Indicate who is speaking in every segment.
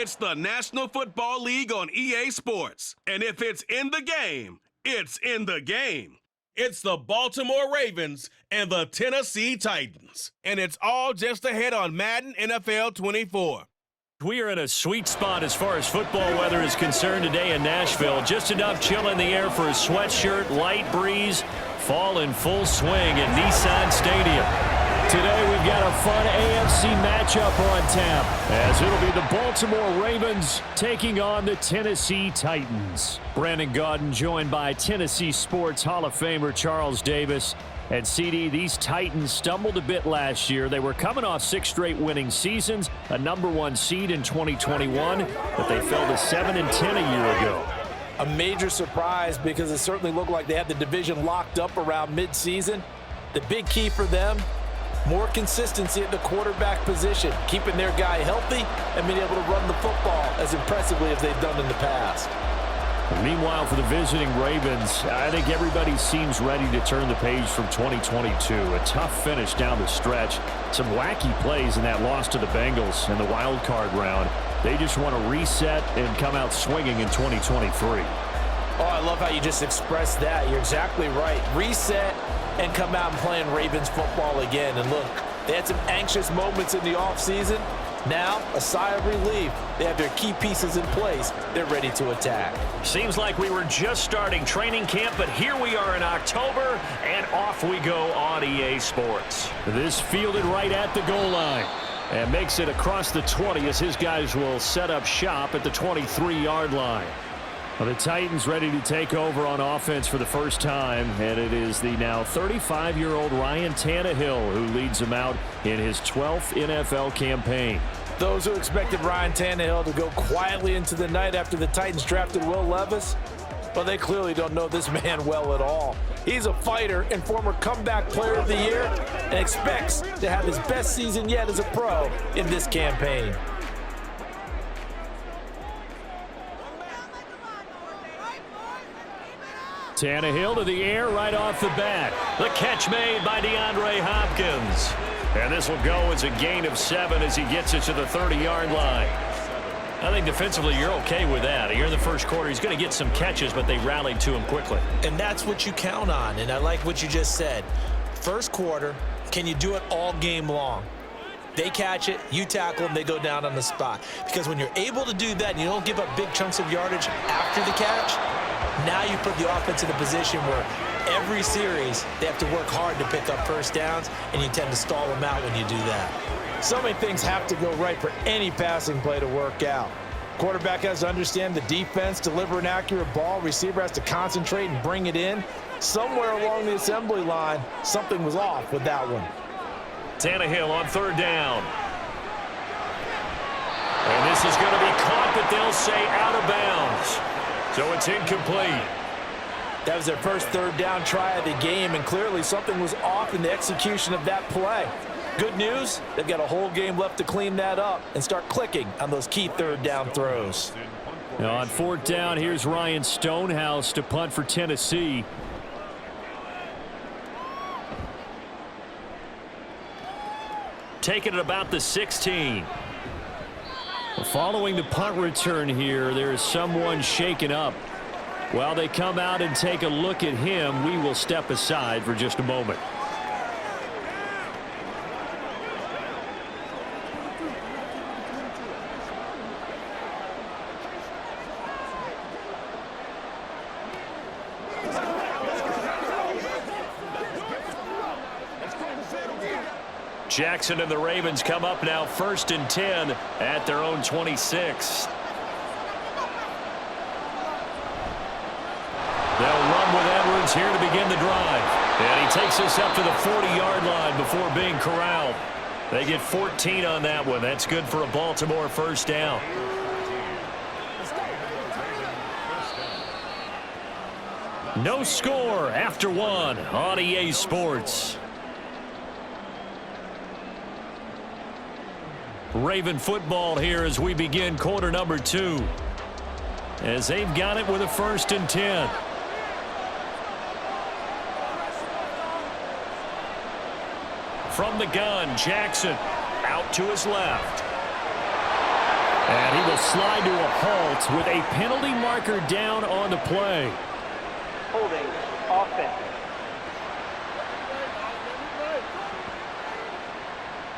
Speaker 1: It's the National Football League on EA Sports. And if it's in the game, it's in the game. It's the Baltimore Ravens and the Tennessee Titans. And it's all just ahead on Madden NFL 24.
Speaker 2: We are in a sweet spot as far as football weather is concerned today in Nashville. Just enough chill in the air for a sweatshirt, light breeze, fall in full swing at Nissan Stadium. Today we've got a fun AFC matchup on tap, as it'll be the Baltimore Ravens taking on the Tennessee Titans. Brandon Gaudin joined by Tennessee Sports Hall of Famer Charles Davis. And CD, these Titans stumbled a bit last year. They were coming off 6 straight winning seasons, a #1 seed in 2021, but they fell to 7-10 a year ago.
Speaker 3: A major surprise because it certainly looked like they had the division locked up around midseason. The big key for them, more consistency at the quarterback position, keeping their guy healthy and being able to run the football as impressively as they've done in the past.
Speaker 2: Meanwhile, for the visiting Ravens, I think everybody seems ready to turn the page from 2022. A tough finish down the stretch. Some wacky plays in that loss to the Bengals in the wild card round. They just want to reset and come out swinging in 2023.
Speaker 3: Oh, I love how you just expressed that. You're exactly right. Reset and come out and playing Ravens football again. And look, they had some anxious moments in the offseason. Now, a sigh of relief. They have their key pieces in place. They're ready to attack.
Speaker 2: Seems like we were just starting training camp, but here we are in October, and off we go on EA Sports. This fielded right at the goal line, and makes it across the 20 as his guys will set up shop at the 23-yard line. Well, the Titans ready to take over on offense for the first time, and it is the now 35-year-old Ryan Tannehill who leads them out in his 12th NFL campaign.
Speaker 3: Those who expected Ryan Tannehill to go quietly into the night after the Titans drafted Will Levis, well, they clearly don't know this man well at all. He's a fighter and former comeback player of the year and expects to have his best season yet as a pro in this campaign.
Speaker 2: Tannehill to the air right off the bat. The catch made by DeAndre Hopkins. And this will go as a gain of 7 as he gets it to the 30-yard line. I think defensively you're okay with that. Here in the first quarter, he's going to get some catches, but they rallied to him quickly.
Speaker 3: And that's what you count on, and I like what you just said. First quarter, can you do it all game long? They catch it, you tackle them, they go down on the spot. Because when you're able to do that and you don't give up big chunks of yardage after the catch, now you put the offense in a position where every series they have to work hard to pick up first downs, and you tend to stall them out when you do that. So many things have to go right for any passing play to work out. Quarterback has to understand the defense, deliver an accurate ball. Receiver has to concentrate and bring it in. Somewhere along the assembly line, something was off with that one.
Speaker 2: Tannehill on 3rd down. And this is going to be caught, but they'll say out of bounds. So it's incomplete.
Speaker 3: That was their first 3rd down try of the game, and clearly something was off in the execution of that play. Good news, they've got a whole game left to clean that up and start clicking on those key 3rd down throws.
Speaker 2: Now on 4th down, here's Ryan Stonehouse to punt for Tennessee. Taking it about the 16. Following the punt return here, there is someone shaken up. While they come out and take a look at him, we will step aside for just a moment. Jackson and the Ravens come up now 1st and 10 at their own 26. They'll run with Edwards here to begin the drive. And he takes us up to the 40-yard line before being corralled. They get 14 on that one. That's good for a Baltimore first down. No score after 1 on EA Sports. Raven football here as we begin quarter number 2. As they've got it with a 1st and 10. From the gun, Jackson out to his left. And he will slide to a halt with a penalty marker down on the play.
Speaker 4: Holding offense.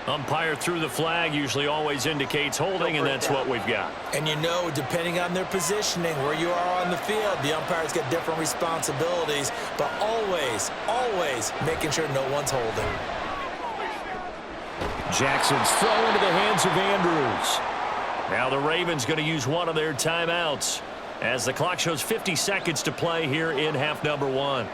Speaker 2: Umpire threw the flag, usually always indicates holding, and that's what we've got.
Speaker 3: And you know, depending on their positioning, where you are on the field, the umpires get different responsibilities, but always, always making sure no one's holding.
Speaker 2: Jackson's throw into the hands of Andrews. Now the Ravens going to use one of their timeouts as the clock shows 50 seconds to play here in half number 1.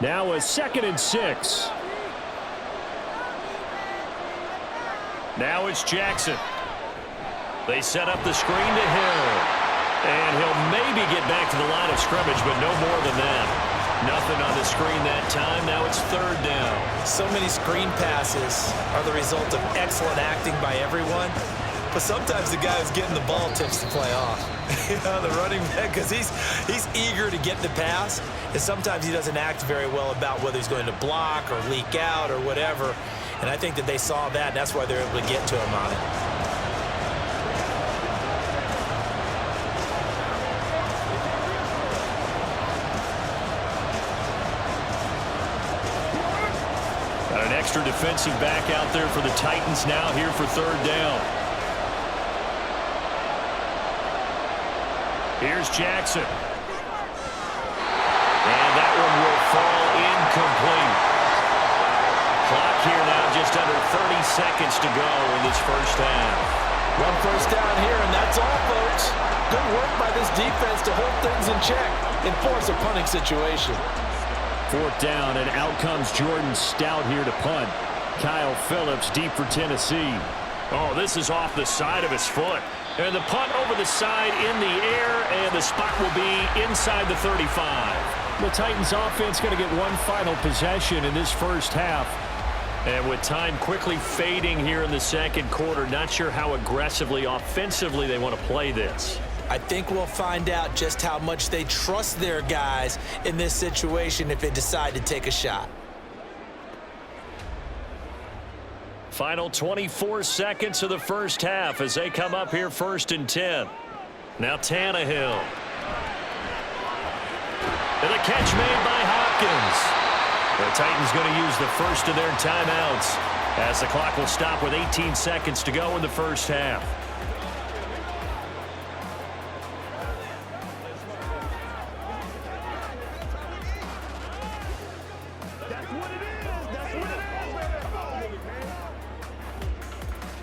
Speaker 2: Now a 2nd and 6. Now it's Jackson. They set up the screen to Hill. And he'll maybe get back to the line of scrimmage, but no more than that. Nothing on the screen that time. Now it's 3rd down.
Speaker 3: So many screen passes are the result of excellent acting by everyone. But sometimes the guy who's getting the ball tips the play off. You know, the running back, because he's eager to get the pass, and sometimes he doesn't act very well about whether he's going to block or leak out or whatever. And I think that they saw that, and that's why they're able to get to him on it.
Speaker 2: Got an extra defensive back out there for the Titans now here for 3rd down. Here's Jackson. And that one will fall incomplete. Clock here now just under 30 seconds to go in this first half.
Speaker 3: 1 first down here, and that's all, folks. Good work by this defense to hold things in check and force a punting situation.
Speaker 2: 4th down, and out comes Jordan Stout here to punt. Kyle Phillips deep for Tennessee. Oh, this is off the side of his foot. And the punt over the side in the air, and the spot will be inside the 35. The Titans offense going to get one final possession in this first half. And with time quickly fading here in the 2nd quarter, not sure how aggressively, offensively they want to play this.
Speaker 3: I think we'll find out just how much they trust their guys in this situation if they decide to take a shot.
Speaker 2: Final 24 seconds of the first half as they come up here 1st and 10. Now Tannehill. And a catch made by Hopkins. The Titans going to use the first of their timeouts as the clock will stop with 18 seconds to go in the first half.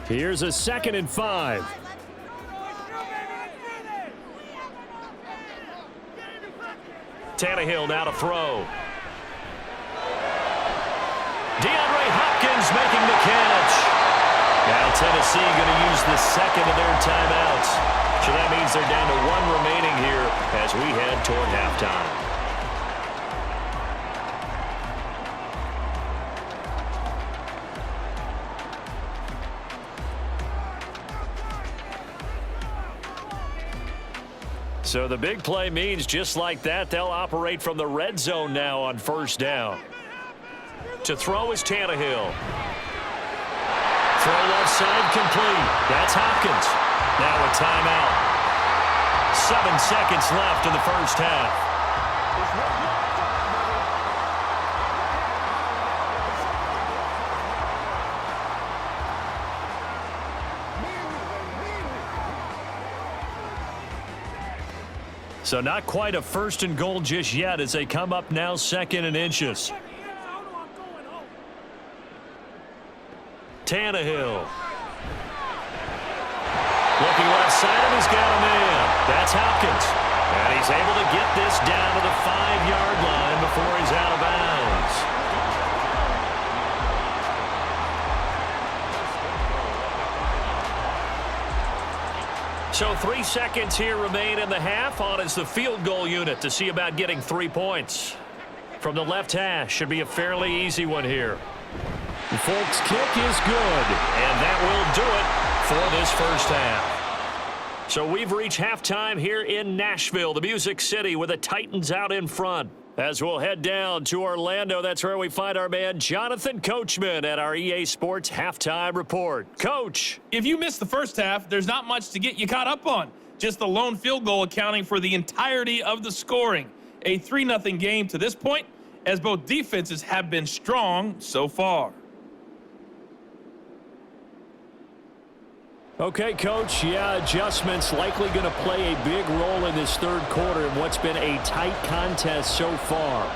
Speaker 2: Here's a 2nd and 5. Tannehill now to throw. DeAndre Hopkins making the catch. Now Tennessee going to use the 2nd of their timeouts. So that means they're down to 1 remaining here as we head toward halftime. So the big play means just like that, they'll operate from the red zone now on 1st down. To throw is Tannehill. Throw left side complete. That's Hopkins. Now a timeout. 7 seconds left in the first half. So not quite a 1st and goal just yet as they come up now 2nd and inches. Tannehill. Looking left side, and he's got a man. That's Hopkins. And he's able to get this down to the 5-yard line before he's out of bounds. So 3 seconds here remain in the half. On is the field goal unit to see about getting 3 points. From the left hash, should be a fairly easy one here. The Folks kick is good, and that will do it for this first half. So we've reached halftime here in Nashville, the Music City, with the Titans out in front. As we'll head down to Orlando, that's where we find our man Jonathan Coachman at our EA Sports Halftime Report. Coach.
Speaker 5: If you missed the first half, there's not much to get you caught up on. Just the lone field goal accounting for the entirety of the scoring. A 3-0 game to this point, as both defenses have been strong so far.
Speaker 2: Okay, Coach, adjustments likely going to play a big role in this third quarter in what's been a tight contest so far.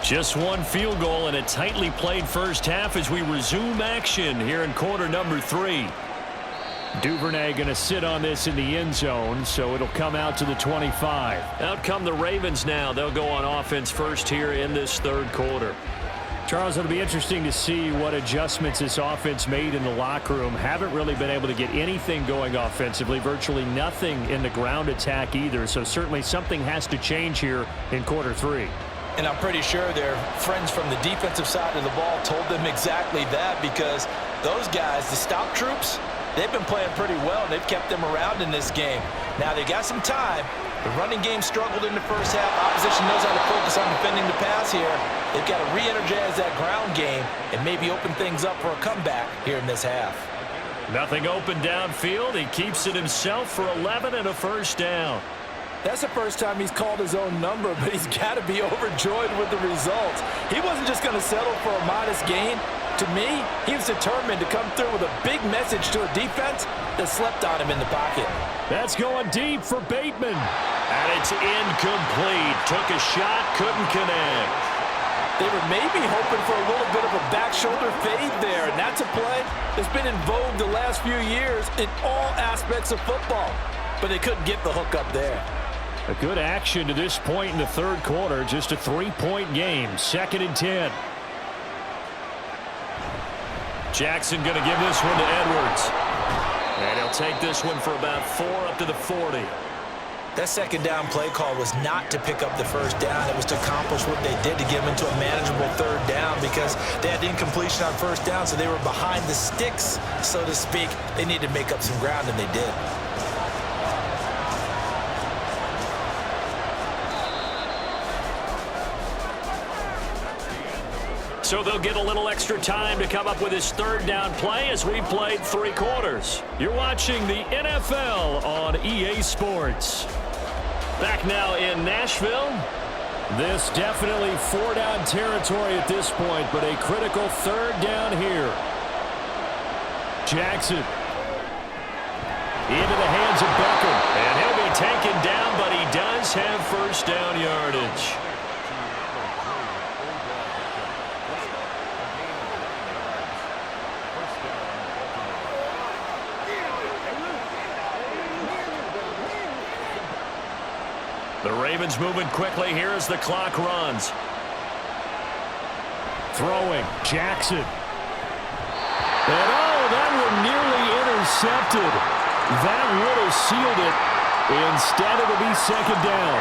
Speaker 2: Just one field goal in a tightly played first half as we resume action here in quarter number 3. Duvernay going to sit on this in the end zone, so it'll come out to the 25. Out come the Ravens now. They'll go on offense first here in this third quarter. Charles, it'll be interesting to see what adjustments this offense made in the locker room. Haven't really been able to get anything going offensively, virtually nothing in the ground attack either, so certainly something has to change here in quarter 3.
Speaker 3: And I'm pretty sure their friends from the defensive side of the ball told them exactly that, because those guys, the stout troops, they've been playing pretty well, and they've kept them around in this game. Now, they got some time. The running game struggled in the first half. Opposition knows how to focus on defending the pass here. They've got to re-energize that ground game and maybe open things up for a comeback here in this half.
Speaker 2: Nothing open downfield. He keeps it himself for 11 and a first down.
Speaker 3: That's the first time he's called his own number, but he's got to be overjoyed with the results. He wasn't just going to settle for a modest gain. To me, he was determined to come through with a big message to a defense that slept on him in the pocket.
Speaker 2: That's going deep for Bateman. And it's incomplete. Took a shot, couldn't connect.
Speaker 3: They were maybe hoping for a little bit of a back shoulder fade there, and that's a play that's been in vogue the last few years in all aspects of football. But they couldn't get the hook up there.
Speaker 2: A good action to this point in the third quarter. Just a 3-point game. 2nd and 10. Jackson going to give this one to Edwards. And he'll take this one for about 4 up to the 40.
Speaker 3: That second down play call was not to pick up the first down. It was to accomplish what they did, to get them into a manageable third down, because they had incompletion on first down, so they were behind the sticks, so to speak. They needed to make up some ground, and they did.
Speaker 2: So they'll get a little extra time to come up with his third down play as we played 3 quarters. You're watching the NFL on EA Sports. Back now in Nashville. This definitely 4-down territory at this point, but a critical 3rd down here. Jackson. Into the hands of Beckham. And he'll be taken down, but he does have first down yardage. The Ravens moving quickly here as the clock runs. Throwing, Jackson. And that one nearly intercepted. That would have sealed it. Instead, it'll be 2nd down.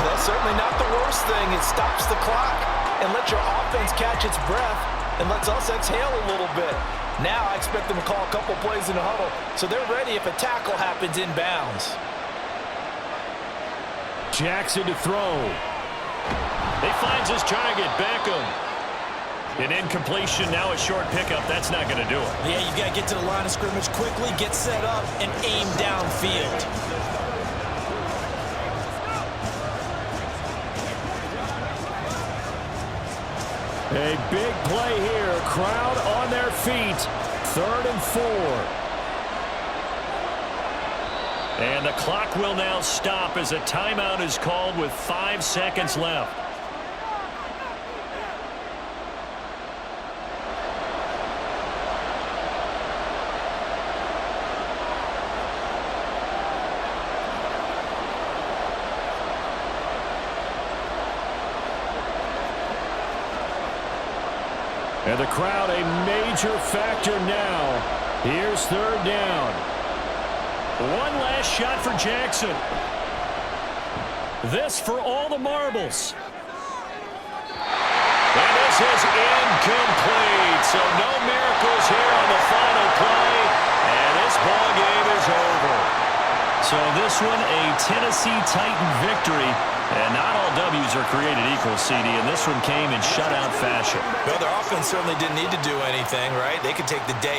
Speaker 3: That's certainly not the worst thing. It stops the clock and lets your offense catch its breath and lets us exhale a little bit. Now I expect them to call a couple plays in the huddle, so they're ready if a tackle happens inbounds.
Speaker 2: Jackson to throw. He finds his target, Beckham. An incompletion, now a short pickup. That's not going to do it.
Speaker 3: Yeah, you've got to get to the line of scrimmage quickly, get set up, and aim downfield.
Speaker 2: A big play here. Crowd on their feet. 3rd and 4. And the clock will now stop as a timeout is called with 5 seconds left. And the crowd a major factor now. Here's third down. One last shot for Jackson. This for all the marbles. And this is incomplete. So no miracles here on the final play. And this ball game is over. So this one a Tennessee Titan victory. And not all W's are created equal, CD. And this one came in shutout fashion.
Speaker 3: Well, their offense certainly didn't need to do anything, right? They could take the day